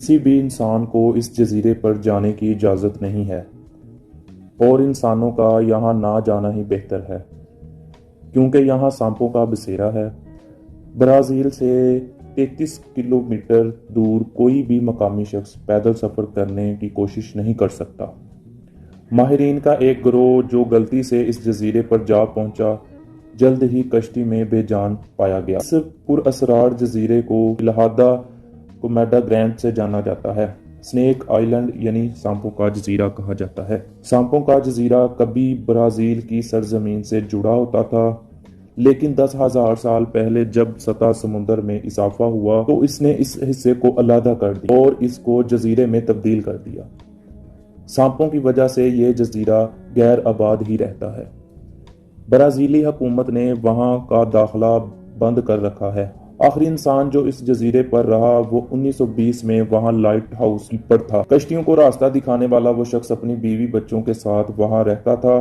किसी भी इंसान को इस जजीरे पर जाने की इजाज़त नहीं है और इंसानों का यहाँ ना जाना ही बेहतर है, क्योंकि यहाँ सांपों का बसेरा है। ब्राज़ील से 33 किलोमीटर दूर कोई भी मकामी शख्स पैदल सफ़र करने की कोशिश नहीं कर सकता। माहिरीन का एक गिरोह जो गलती से इस जजीरे पर जा पहुंचा, जल्द ही कश्ती में बेजान पाया गया। इस पुरअसरार जजीरे को इलाहादा कोमोडो ग्रैंड से जाना जाता है। स्नेक आइलैंड यानी सांपों का जजीरा कहा जाता है। सांपों का जजीरा कभी ब्राज़ील की सरजमीन से जुड़ा होता था, लेकिन 10,000 साल पहले जब सतह समुद्र में इजाफा हुआ तो इसने इस हिस्से को अलहदा कर दिया और इसको जजीरे में तब्दील कर दिया। सांपों की वजह से यह जजीरा गैर आबाद ही रहता है। ब्राज़ीली हुकूमत ने वहां का दाखिला बंद कर रखा है। आखिरी इंसान जो इस जजीरे पर रहा वो 1920 में वहां लाइट हाउस पर था। कश्तियों को रास्ता दिखाने वाला वो शख्स अपनी बीवी बच्चों के साथ वहां रहता था।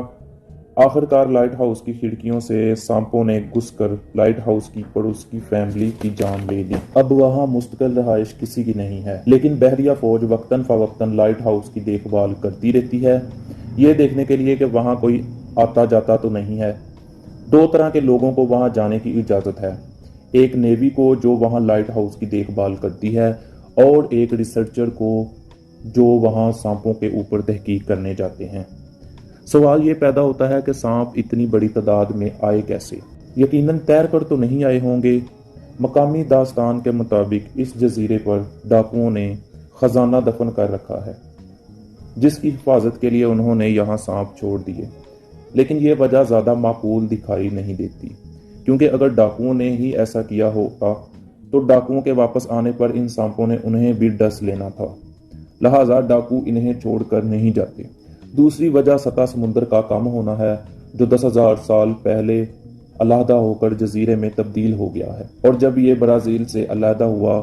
आखिरकार लाइट हाउस की खिड़कियों से सांपों ने घुसकर लाइट हाउस कीपर उसकी फैमिली की जान ले ली। अब वहां मुस्तकिल रहाइश किसी की नहीं है, लेकिन बहरिया फौज वक्तन फवक्तन लाइट हाउस की देखभाल करती रहती है, ये देखने के लिए कि वहां कोई आता जाता तो नहीं है। दो तरह के लोगों को वहां जाने की इजाजत है, एक नेवी को जो वहां लाइट हाउस की देखभाल करती है और एक रिसर्चर को जो वहां सांपों के ऊपर तहकीक करने जाते हैं। सवाल ये पैदा होता है कि सांप इतनी बड़ी तादाद में आए कैसे? यकीनन तैर कर तो नहीं आए होंगे। मकामी दास्तान के मुताबिक इस जजीरे पर डाकुओं ने खजाना दफन कर रखा है, जिसकी हिफाजत के लिए उन्होंने यहाँ सांप छोड़ दिए। लेकिन ये वजह ज़्यादा माकूल दिखाई नहीं देती, क्योंकि अगर डाकुओं ने ही ऐसा किया होता तो डाकुओं के वापस आने पर इन सांपों ने उन्हें भी डस लेना था, लिहाजा डाकू इन्हें छोड़कर नहीं जाते। दूसरी वजह सतह समुद्र का कम होना है, जो 10,000 साल पहले अलहदा होकर जजीरे में तब्दील हो गया है। और जब ये ब्राज़ील से अलहदा हुआ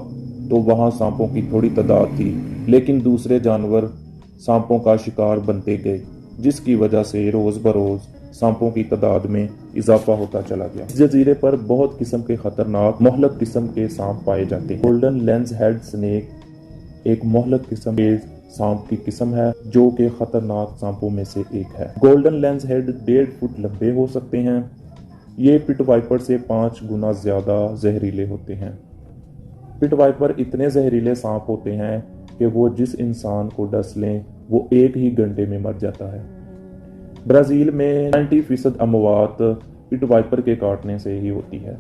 तो वहाँ सांपों की थोड़ी तादाद थी, लेकिन दूसरे जानवर सांपों का शिकार बनते गए, जिसकी वजह से रोज़ बरोज़ सांपों की तादाद में इजाफा होता चला गया। इस जजीरे पर बहुत किस्म के खतरनाक मोहलक किस्म के सांप पाए जाते हैं। गोल्डन लेंस हेड स्नेक एक मोहलक किस्म के सांप की किस्म है, जो कि खतरनाक सांपों में से एक है। गोल्डन लेंस हेड 1.5 फुट लंबे हो सकते हैं। ये पिट वाइपर से 5 गुना ज्यादा जहरीले होते हैं। पिट वाइपर इतने जहरीले सांप होते हैं कि वो जिस इंसान को डस लें वो 1 ही घंटे में मर जाता है। ब्राज़ील में 90% अमवात पिट वाइपर के काटने से ही होती है।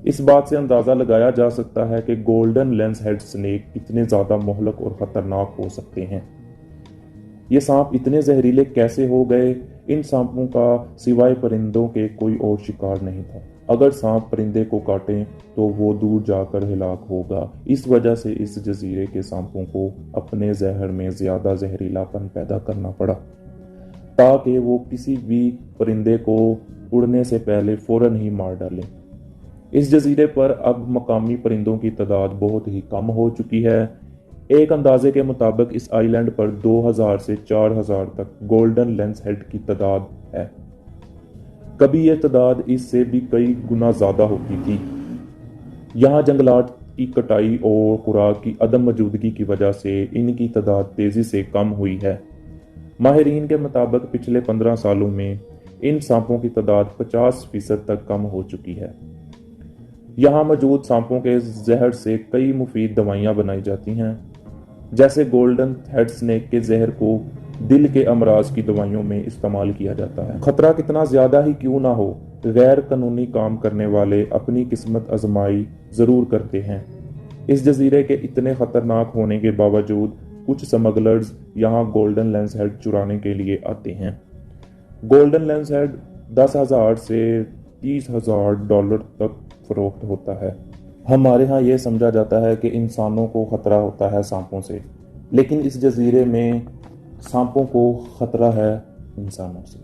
इस बात से अंदाज़ा लगाया जा सकता है कि गोल्डन लेंस हेड स्नेक कितने ज़्यादा मोहलक और ख़तरनाक हो सकते हैं। ये सांप इतने जहरीले कैसे हो गए? इन सांपों का सिवाय परिंदों के कोई और शिकार नहीं था। अगर सांप परिंदे को काटे तो वो दूर जाकर हिलाक होगा। इस वजह से इस जजीरे के सांपों को अपने जहर में ज़्यादा जहरीलापन पैदा करना पड़ा, ताकि वो किसी भी परिंदे को उड़ने से पहले फौरन ही मार डालें। इस जजीरे पर अब मकामी परिंदों की तादाद बहुत ही कम हो चुकी है। एक अंदाजे के मुताबिक इस आइलैंड पर 2000 से 4000 तक गोल्डन लेंस हेड की तादाद है। कभी यह तादाद इससे भी कई गुना ज़्यादा होती थी। यहाँ जंगलात की कटाई और खुराक की अदम मौजूदगी की वजह से इनकी तादाद तेज़ी से कम हुई है। माहिरीन के मुताबिक पिछले 15 सालों में इन सांपों की तादाद 50% तक कम हो चुकी है। यहाँ मौजूद सांपों के जहर से कई मुफीद दवाइयाँ बनाई जाती हैं, जैसे गोल्डन हेड स्नेक के जहर को दिल के अमराज की दवाइयों में इस्तेमाल किया जाता है। खतरा कितना ज़्यादा ही क्यों ना हो, गैर कानूनी काम करने वाले अपनी किस्मत आजमाई ज़रूर करते हैं। इस जजीरे के इतने ख़तरनाक होने के बावजूद कुछ स्मगलर्स यहाँ गोल्डन लेंस हेड चुराने के लिए आते हैं। गोल्डन लेंस हेड 10,000 से 30,000 डॉलर तक फरोख्त होता है। हमारे यहाँ ये समझा जाता है कि इंसानों को खतरा होता है सांपों से, लेकिन इस जजीरे में सांपों को खतरा है इंसानों से।